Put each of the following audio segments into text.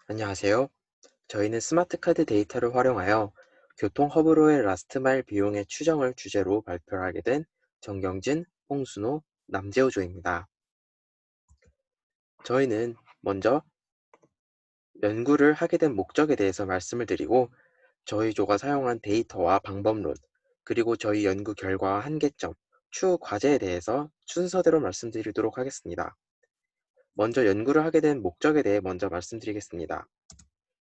안녕하세요. 저희는 스마트 카드 데이터를 활용하여 교통 허브로의 라스트 마일 비용의 추정을 주제로 발표를 하게 된 정경진, 홍순호, 남재호조입니다. 저희는 먼저 연구를 하게 된 목적에 대해서 말씀을 드리고 저희 조가 사용한 데이터와 방법론, 그리고 저희 연구 결과와 한계점, 추후 과제에 대해서 순서대로 말씀드리도록 하겠습니다. 먼저 연구를 하게 된 목적에 대해 먼저 말씀드리겠습니다.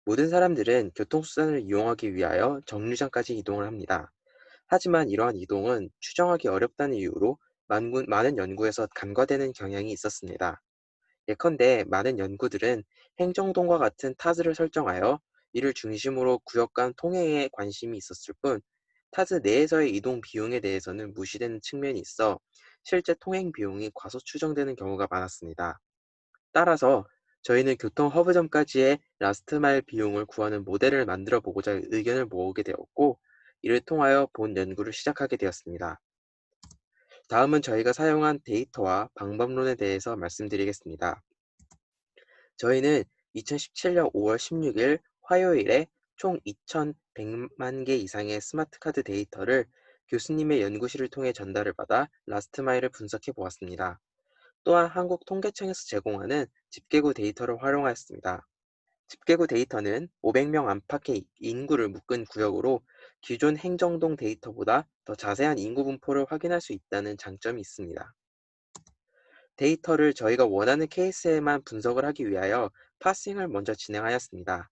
모든 사람들은 교통수단을 이용하기 위하여 정류장까지 이동을 합니다. 하지만 이러한 이동은 추정하기 어렵다는 이유로 많은 연구에서 간과되는 경향이 있었습니다. 예컨대 많은 연구들은 행정동과 같은 타즈를 설정하여 이를 중심으로 구역 간 통행에 관심이 있었을 뿐, 타즈 내에서의 이동 비용에 대해서는 무시되는 측면이 있어 실제 통행 비용이 과소 추정되는 경우가 많았습니다. 따라서 저희는 교통 허브점까지의 라스트 마일 비용을 구하는 모델을 만들어 보고자 의견을 모으게 되었고, 이를 통하여 본 연구를 시작하게 되었습니다. 다음은 저희가 사용한 데이터와 방법론에 대해서 말씀드리겠습니다. 저희는 2017년 5월 16일 화요일에 총 2,100만 개 이상의 스마트 카드 데이터를 교수님의 연구실을 통해 전달을 받아 라스트 마일을 분석해 보았습니다. 또한 한국통계청에서 제공하는 집계구 데이터를 활용하였습니다. 집계구 데이터는 500명 안팎의 인구를 묶은 구역으로 기존 행정동 데이터보다 더 자세한 인구 분포를 확인할 수 있다는 장점이 있습니다. 데이터를 저희가 원하는 케이스에만 분석을 하기 위하여 파싱을 먼저 진행하였습니다.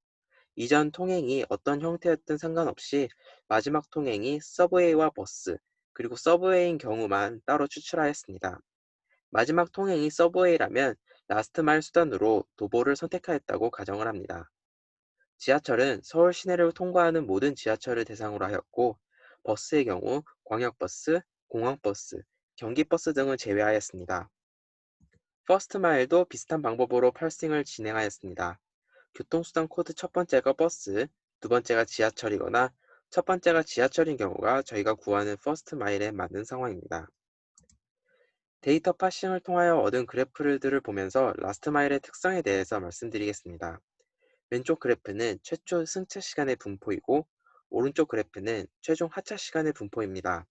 이전 통행이 어떤 형태였든 상관없이 마지막 통행이 서브웨이와 버스, 그리고 서브웨이인 경우만 따로 추출하였습니다. 마지막 통행이 서브웨이라면 라스트 마일 수단으로 도보를 선택하였다고 가정을 합니다. 지하철은 서울 시내를 통과하는 모든 지하철을 대상으로 하였고, 버스의 경우 광역버스, 공항버스, 경기버스 등을 제외하였습니다. 퍼스트 마일도 비슷한 방법으로 팔싱을 진행하였습니다. 교통수단 코드 첫 번째가 버스, 두 번째가 지하철이거나 첫 번째가 지하철인 경우가 저희가 구하는 퍼스트 마일에 맞는 상황입니다. 데이터 파싱을 통하여 얻은 그래프들을 보면서 라스트 마일의 특성에 대해서 말씀드리겠습니다. 왼쪽 그래프는 최초 승차 시간의 분포이고, 오른쪽 그래프는 최종 하차 시간의 분포입니다.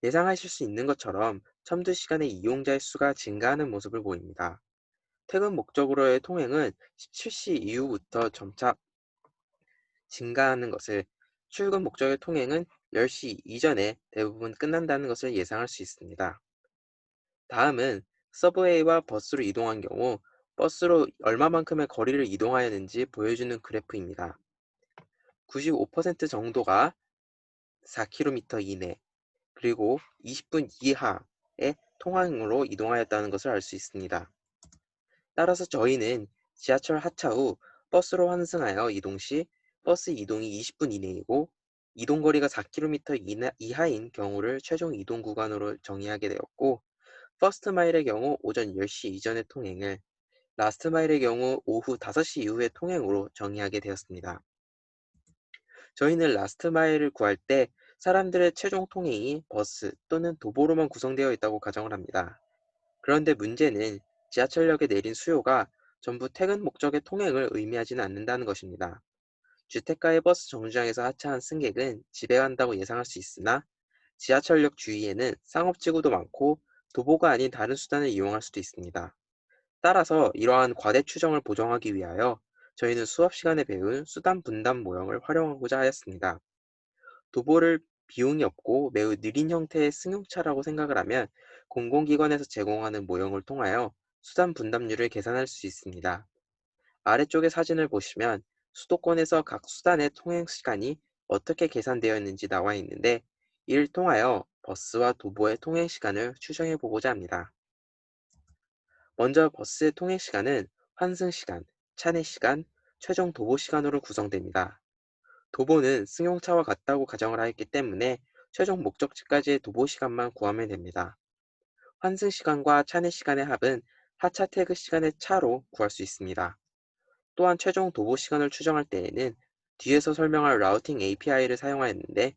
예상하실 수 있는 것처럼 첨두 시간의 이용자의 수가 증가하는 모습을 보입니다. 퇴근 목적으로의 통행은 17시 이후부터 점차 증가하는 것을, 출근 목적의 통행은 10시 이전에 대부분 끝난다는 것을 예상할 수 있습니다. 다음은 서브웨이와 버스로 이동한 경우 버스로 얼마만큼의 거리를 이동하였는지 보여주는 그래프입니다. 95% 정도가 4km 이내, 그리고 20분 이하의 통항으로 이동하였다는 것을 알 수 있습니다. 따라서 저희는 지하철 하차 후 버스로 환승하여 이동 시 버스 이동이 20분 이내이고 이동거리가 4km 이하인 경우를 최종 이동 구간으로 정의하게 되었고, 퍼스트 마일의 경우 오전 10시 이전의 통행을, 라스트 마일의 경우 오후 5시 이후의 통행으로 정의하게 되었습니다. 저희는 라스트 마일을 구할 때 사람들의 최종 통행이 버스 또는 도보로만 구성되어 있다고 가정을 합니다. 그런데 문제는 지하철역에 내린 수요가 전부 퇴근 목적의 통행을 의미하지는 않는다는 것입니다. 주택가의 버스 정류장에서 하차한 승객은 집에 간다고 예상할 수 있으나, 지하철역 주위에는 상업지구도 많고 도보가 아닌 다른 수단을 이용할 수도 있습니다. 따라서 이러한 과대 추정을 보정하기 위하여 저희는 수업 시간에 배운 수단 분담 모형을 활용하고자 하였습니다. 도보를 비용이 없고 매우 느린 형태의 승용차라고 생각을 하면 공공기관에서 제공하는 모형을 통하여 수단 분담률을 계산할 수 있습니다. 아래쪽의 사진을 보시면 수도권에서 각 수단의 통행 시간이 어떻게 계산되어 있는지 나와 있는데, 이를 통하여 버스와 도보의 통행 시간을 추정해 보고자 합니다. 먼저 버스의 통행 시간은 환승 시간, 차내 시간, 최종 도보 시간으로 구성됩니다. 도보는 승용차와 같다고 가정을 하였기 때문에 최종 목적지까지의 도보 시간만 구하면 됩니다. 환승 시간과 차내 시간의 합은 하차 태그 시간의 차로 구할 수 있습니다. 또한 최종 도보 시간을 추정할 때에는 뒤에서 설명할 라우팅 API를 사용하였는데,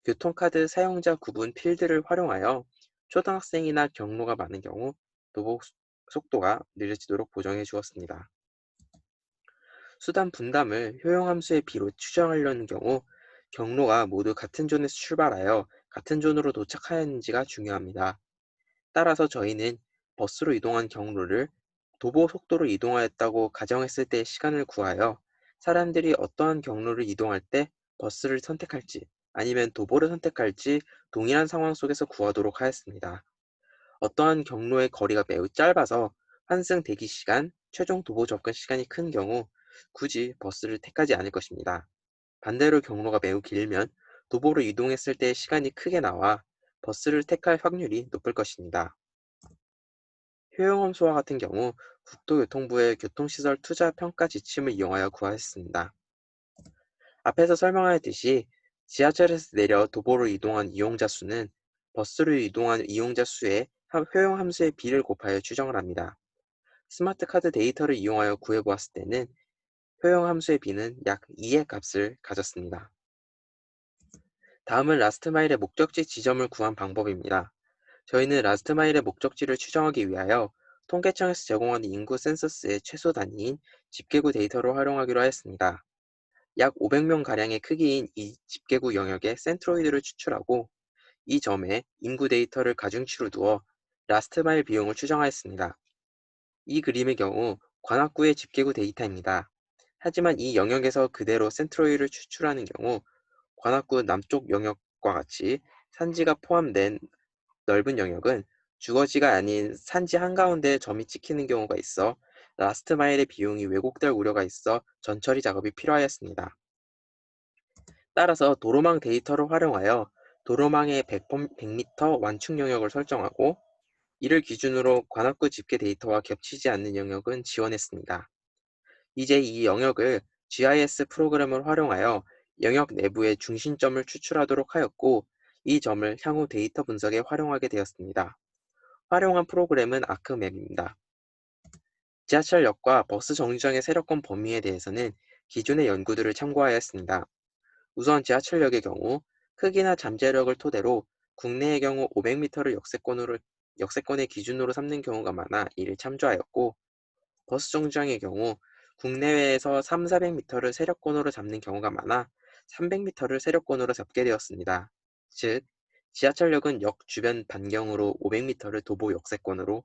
교통카드 사용자 구분 필드를 활용하여 초등학생이나 경로가 많은 경우 도보 속도가 느려지도록 보정해 주었습니다. 수단 분담을 효용 함수의 비로 추정하려는 경우 경로가 모두 같은 존에서 출발하여 같은 존으로 도착하였는지가 중요합니다. 따라서 저희는 버스로 이동한 경로를 도보 속도로 이동하였다고 가정했을 때의 시간을 구하여 사람들이 어떠한 경로를 이동할 때 버스를 선택할지 아니면 도보를 선택할지 동일한 상황 속에서 구하도록 하였습니다. 어떠한 경로의 거리가 매우 짧아서 환승 대기 시간, 최종 도보 접근 시간이 큰 경우 굳이 버스를 택하지 않을 것입니다. 반대로 경로가 매우 길면 도보로 이동했을 때의 시간이 크게 나와 버스를 택할 확률이 높을 것입니다. 효용함수와 같은 경우 국토교통부의 교통시설 투자 평가 지침을 이용하여 구하였습니다. 앞에서 설명하였듯이 지하철에서 내려 도보로 이동한 이용자 수는 버스로 이동한 이용자 수의 효용함수의 비를 곱하여 추정을 합니다. 스마트 카드 데이터를 이용하여 구해보았을 때는 효용함수의 비는 약 2의 값을 가졌습니다. 다음은 라스트마일의 목적지 지점을 구한 방법입니다. 저희는 라스트마일의 목적지를 추정하기 위하여 통계청에서 제공하는 인구 센서스의 최소 단위인 집계구 데이터를 활용하기로 하였습니다. 약 500명가량의 크기인 이 집계구 영역의 센트로이드를 추출하고 이 점에 인구 데이터를 가중치로 두어 라스트마일 비용을 추정하였습니다. 이 그림의 경우 관악구의 집계구 데이터입니다. 하지만 이 영역에서 그대로 센트로이드를 추출하는 경우 관악구 남쪽 영역과 같이 산지가 포함된 넓은 영역은 주거지가 아닌 산지 한가운데에 점이 찍히는 경우가 있어 라스트 마일의 비용이 왜곡될 우려가 있어 전처리 작업이 필요하였습니다. 따라서 도로망 데이터를 활용하여 도로망의 100m 완충 영역을 설정하고 이를 기준으로 관악구 집계 데이터와 겹치지 않는 영역은 지원했습니다. 이제 이 영역을 GIS 프로그램을 활용하여 영역 내부의 중심점을 추출하도록 하였고 이 점을 향후 데이터 분석에 활용하게 되었습니다. 활용한 프로그램은 아크맵입니다. 지하철역과 버스 정류장의 세력권 범위에 대해서는 기존의 연구들을 참고하였습니다. 우선 지하철역의 경우 크기나 잠재력을 토대로 국내의 경우 500m를 역세권의 기준으로 삼는 경우가 많아 이를 참조하였고 버스 정류장의 경우 국내외에서 3, 400m를 세력권으로 잡는 경우가 많아 300m를 세력권으로 잡게 되었습니다. 즉, 지하철역은 역 주변 반경으로 500m를 도보 역세권으로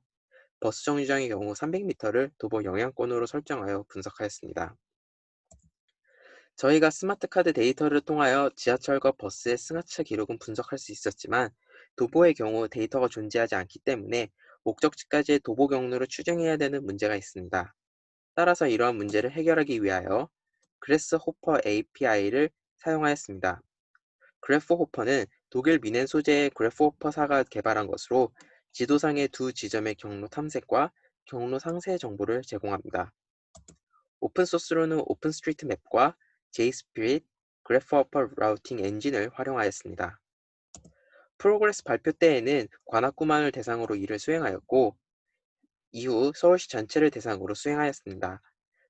버스 정류장의 경우 300m를 도보 영향권으로 설정하여 분석하였습니다. 저희가 스마트카드 데이터를 통하여 지하철과 버스의 승하차 기록은 분석할 수 있었지만 도보의 경우 데이터가 존재하지 않기 때문에 목적지까지의 도보 경로를 추정해야 되는 문제가 있습니다. 따라서 이러한 문제를 해결하기 위하여 그래스호퍼 API를 사용하였습니다. 그래프호퍼는 독일 미넨 소재의 그래프호퍼사가 개발한 것으로 지도상의 두 지점의 경로 탐색과 경로 상세 정보를 제공합니다. 오픈소스로는 오픈스트리트맵과 JSpirit 그래프호퍼 라우팅 엔진을 활용하였습니다. 프로그레스 발표 때에는 관악구만을 대상으로 이를 수행하였고 이후 서울시 전체를 대상으로 수행하였습니다.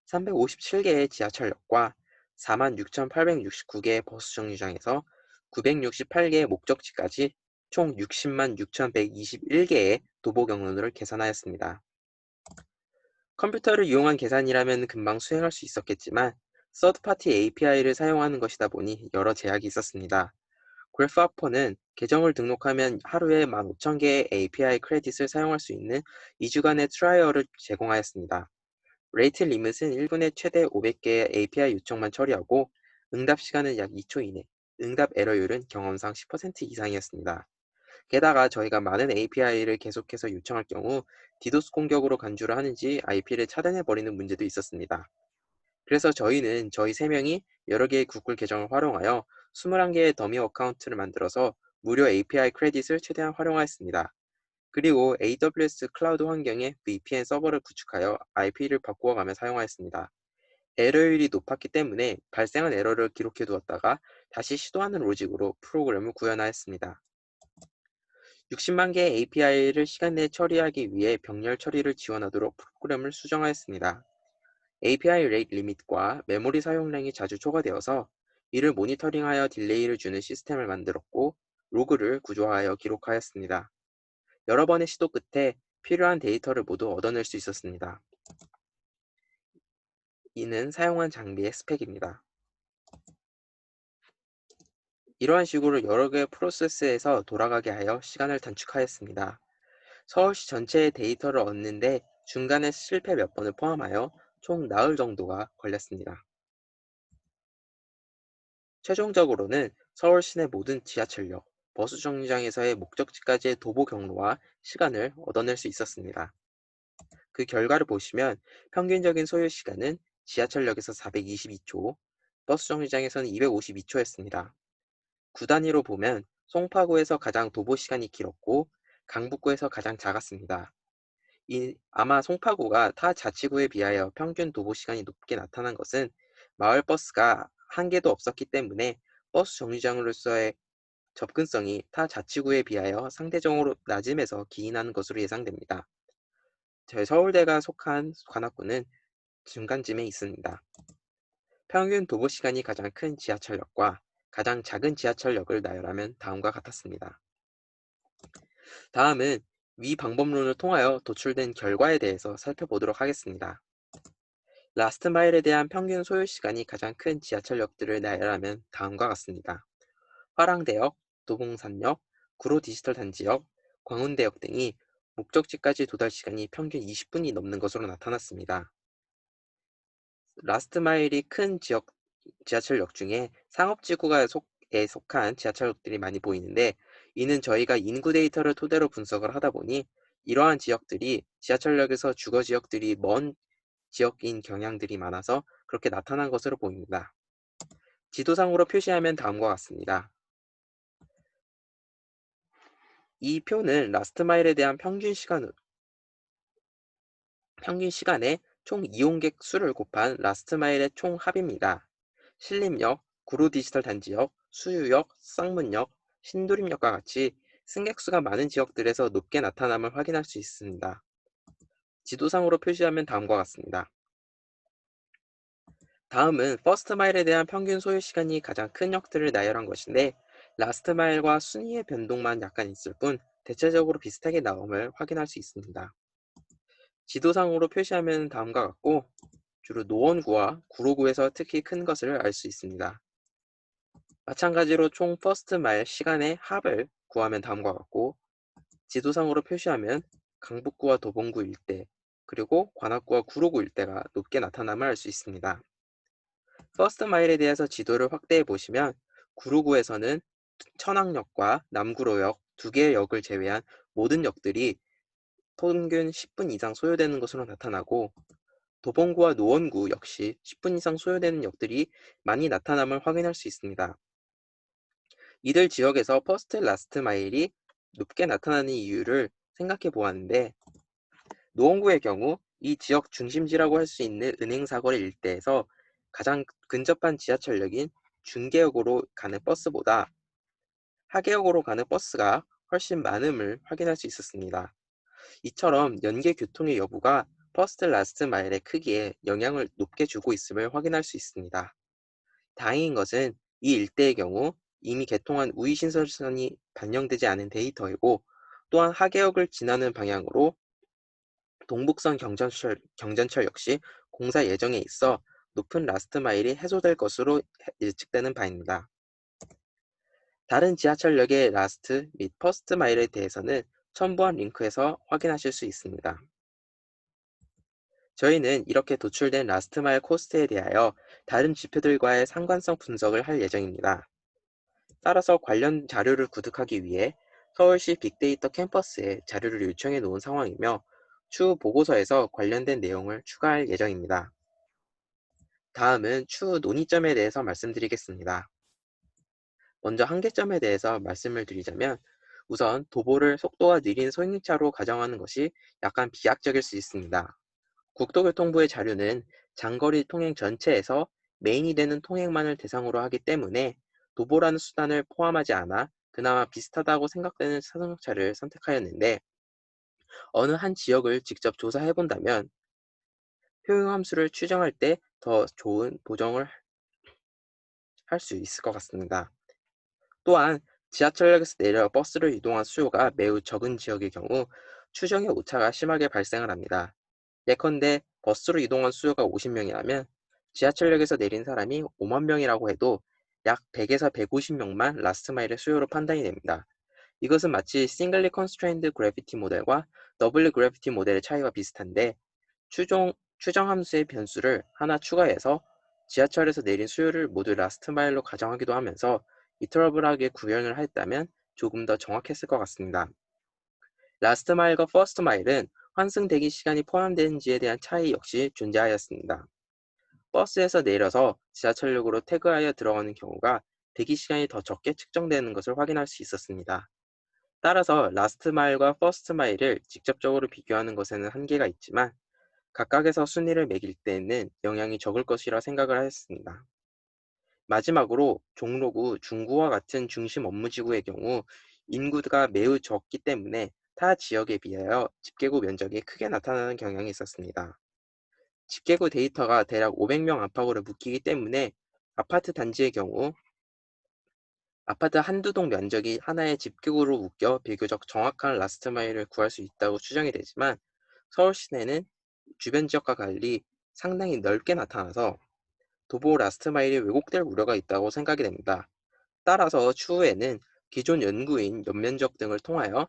357개의 지하철역과 46,869개의 버스 정류장에서 968개의 목적지까지 총 60만 6,121개의 도보 경로를 계산하였습니다. 컴퓨터를 이용한 계산이라면 금방 수행할 수 있었겠지만 서드파티 API를 사용하는 것이다 보니 여러 제약이 있었습니다. 그래프하퍼는 계정을 등록하면 하루에 15,000개의 API 크레딧을 사용할 수 있는 2주간의 트라이얼을 제공하였습니다. 레이트 리밋은 1분에 최대 500개의 API 요청만 처리하고 응답 시간은 약 2초 이내, 응답 에러율은 경험상 10% 이상이었습니다. 게다가 저희가 많은 API를 계속해서 요청할 경우 디도스 공격으로 간주를 하는지 IP를 차단해버리는 문제도 있었습니다. 그래서 저희는 저희 3명이 여러 개의 구글 계정을 활용하여 21개의 더미 어카운트를 만들어서 무료 API 크레딧을 최대한 활용하였습니다. 그리고 AWS 클라우드 환경에 VPN 서버를 구축하여 IP를 바꾸어가며 사용하였습니다. 에러율이 높았기 때문에 발생한 에러를 기록해 두었다가 다시 시도하는 로직으로 프로그램을 구현하였습니다. 60만 개의 API를 시간 내에 처리하기 위해 병렬 처리를 지원하도록 프로그램을 수정하였습니다. API 레이트 리밋과 메모리 사용량이 자주 초과되어서 이를 모니터링하여 딜레이를 주는 시스템을 만들었고 로그를 구조하여 기록하였습니다. 여러 번의 시도 끝에 필요한 데이터를 모두 얻어낼 수 있었습니다. 이는 사용한 장비의 스펙입니다. 이러한 식으로 여러 개의 프로세스에서 돌아가게 하여 시간을 단축하였습니다. 서울시 전체의 데이터를 얻는데 중간에 실패 몇 번을 포함하여 총 나흘 정도가 걸렸습니다. 최종적으로는 서울 시내 모든 지하철역, 버스 정류장에서의 목적지까지의 도보 경로와 시간을 얻어낼 수 있었습니다. 그 결과를 보시면 평균적인 소요 시간은 지하철역에서 422초, 버스 정류장에서는 252초였습니다. 구 단위로 보면 송파구에서 가장 도보 시간이 길었고 강북구에서 가장 작았습니다. 아마 송파구가 타 자치구에 비하여 평균 도보 시간이 높게 나타난 것은 마을 버스가 한 개도 없었기 때문에 버스 정류장으로서의 접근성이 타 자치구에 비하여 상대적으로 낮음에서 기인하는 것으로 예상됩니다. 저희 서울대가 속한 관악구는 중간쯤에 있습니다. 평균 도보 시간이 가장 큰 지하철역과 가장 작은 지하철역을 나열하면 다음과 같았습니다. 다음은 위 방법론을 통하여 도출된 결과에 대해서 살펴보도록 하겠습니다. 라스트 마일에 대한 평균 소요 시간이 가장 큰 지하철역들을 나열하면 다음과 같습니다. 화랑대역, 도봉산역, 구로 디지털 단지역, 광운대역 등이 목적지까지 도달 시간이 평균 20분이 넘는 것으로 나타났습니다. 라스트 마일이 큰 지하철역 중에 상업지구에 속한 지하철역들이 많이 보이는데, 이는 저희가 인구 데이터를 토대로 분석을 하다 보니 이러한 지역들이 지하철역에서 주거 지역들이 먼 지역인 경향들이 많아서 그렇게 나타난 것으로 보입니다. 지도상으로 표시하면 다음과 같습니다. 이 표는 라스트 마일에 대한 평균 시간에 총 이용객 수를 곱한 라스트 마일의 총 합입니다. 신림역, 구로 디지털 단지역, 수유역, 쌍문역, 신도림역과 같이 승객 수가 많은 지역들에서 높게 나타남을 확인할 수 있습니다. 지도상으로 표시하면 다음과 같습니다. 다음은 퍼스트 마일에 대한 평균 소요 시간이 가장 큰 역들을 나열한 것인데, 라스트 마일과 순위의 변동만 약간 있을 뿐 대체적으로 비슷하게 나옴을 확인할 수 있습니다. 지도상으로 표시하면 다음과 같고, 주로 노원구와 구로구에서 특히 큰 것을 알 수 있습니다. 마찬가지로 총 퍼스트 마일 시간의 합을 구하면 다음과 같고, 지도상으로 표시하면 강북구와 도봉구 일대, 그리고 관악구와 구로구 일대가 높게 나타남을 알 수 있습니다. 퍼스트 마일에 대해서 지도를 확대해 보시면 구로구에서는 천왕역과 남구로역 두 개의 역을 제외한 모든 역들이 평균 10분 이상 소요되는 것으로 나타나고, 도봉구와 노원구 역시 10분 이상 소요되는 역들이 많이 나타남을 확인할 수 있습니다. 이들 지역에서 퍼스트 라스트 마일이 높게 나타나는 이유를 생각해 보았는데, 노원구의 경우 이 지역 중심지라고 할 수 있는 은행사거리 일대에서 가장 근접한 지하철역인 중계역으로 가는 버스보다 하계역으로 가는 버스가 훨씬 많음을 확인할 수 있었습니다. 이처럼 연계 교통의 여부가 퍼스트 라스트 마일의 크기에 영향을 높게 주고 있음을 확인할 수 있습니다. 다행인 것은 이 일대의 경우 이미 개통한 우이 신설선이 반영되지 않은 데이터이고, 또한 하계역을 지나는 방향으로 동북선 경전철 역시 공사 예정에 있어 높은 라스트 마일이 해소될 것으로 예측되는 바입니다. 다른 지하철역의 라스트 및 퍼스트 마일에 대해서는 첨부한 링크에서 확인하실 수 있습니다. 저희는 이렇게 도출된 라스트 마일 코스트에 대하여 다른 지표들과의 상관성 분석을 할 예정입니다. 따라서 관련 자료를 구득하기 위해 서울시 빅데이터 캠퍼스에 자료를 요청해 놓은 상황이며, 추후 보고서에서 관련된 내용을 추가할 예정입니다. 다음은 추후 논의점에 대해서 말씀드리겠습니다. 먼저 한계점에 대해서 말씀을 드리자면, 우선 도보를 속도가 느린 소형차로 가정하는 것이 약간 비약적일 수 있습니다. 국토교통부의 자료는 장거리 통행 전체에서 메인이 되는 통행만을 대상으로 하기 때문에 도보라는 수단을 포함하지 않아 그나마 비슷하다고 생각되는 자동차를 선택하였는데, 어느 한 지역을 직접 조사해 본다면 효용함수를 추정할 때 더 좋은 보정을 할 수 있을 것 같습니다. 또한 지하철역에서 내려 버스로 이동한 수요가 매우 적은 지역의 경우 추정의 오차가 심하게 발생을 합니다. 예컨대 버스로 이동한 수요가 50명이라면 지하철역에서 내린 사람이 5만 명이라고 해도 약 100에서 150명만 라스트 마일의 수요로 판단이 됩니다. 이것은 마치 싱글리 컨스트레인드 그래비티 모델과 더블리 그래비티 모델의 차이와 비슷한데, 추정 함수의 변수를 하나 추가해서 지하철에서 내린 수요를 모두 라스트 마일로 가정하기도 하면서 이터러블하게 구현을 했다면 조금 더 정확했을 것 같습니다. 라스트 마일과 퍼스트 마일은 환승 대기 시간이 포함되는지에 대한 차이 역시 존재하였습니다. 버스에서 내려서 지하철역으로 태그하여 들어가는 경우가 대기 시간이 더 적게 측정되는 것을 확인할 수 있었습니다. 따라서 라스트 마일과 퍼스트 마일을 직접적으로 비교하는 것에는 한계가 있지만 각각에서 순위를 매길 때에는 영향이 적을 것이라 생각을 하였습니다. 마지막으로 종로구, 중구와 같은 중심 업무지구의 경우 인구가 매우 적기 때문에 타 지역에 비하여 집계구 면적이 크게 나타나는 경향이 있었습니다. 집계구 데이터가 대략 500명 안팎으로 묶이기 때문에 아파트 단지의 경우 아파트 한두 동 면적이 하나의 집계구로 묶여 비교적 정확한 라스트 마일을 구할 수 있다고 추정이 되지만, 서울 시내는 주변 지역과 달리 상당히 넓게 나타나서 도보 라스트 마일이 왜곡될 우려가 있다고 생각이 됩니다. 따라서 추후에는 기존 연구인 연면적 등을 통하여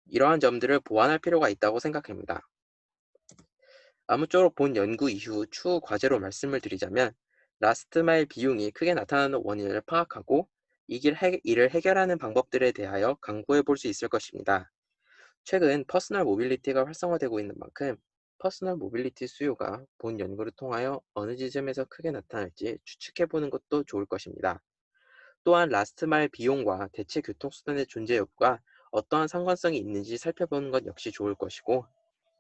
이러한 점들을 보완할 필요가 있다고 생각합니다. 아무쪼록 본 연구 이후 추후 과제로 말씀을 드리자면, 라스트 마일 비용이 크게 나타나는 원인을 파악하고 이를 해결하는 방법들에 대하여 강구해 볼 수 있을 것입니다. 최근 퍼스널 모빌리티가 활성화되고 있는 만큼 퍼스널 모빌리티 수요가 본 연구를 통하여 어느 지점에서 크게 나타날지 추측해 보는 것도 좋을 것입니다. 또한 라스트 마일 비용과 대체 교통수단의 존재 여부가 어떠한 상관성이 있는지 살펴보는 것 역시 좋을 것이고,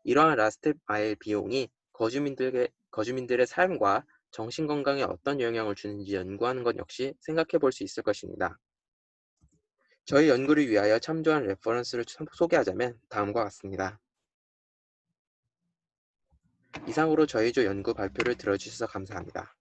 이러한 라스트 마일 비용이 거주민들의 삶과 정신건강에 어떤 영향을 주는지 연구하는 것 역시 생각해 볼 수 있을 것입니다. 저희 연구를 위하여 참조한 레퍼런스를 소개하자면 다음과 같습니다. 이상으로 저희 조 연구 발표를 들어주셔서 감사합니다.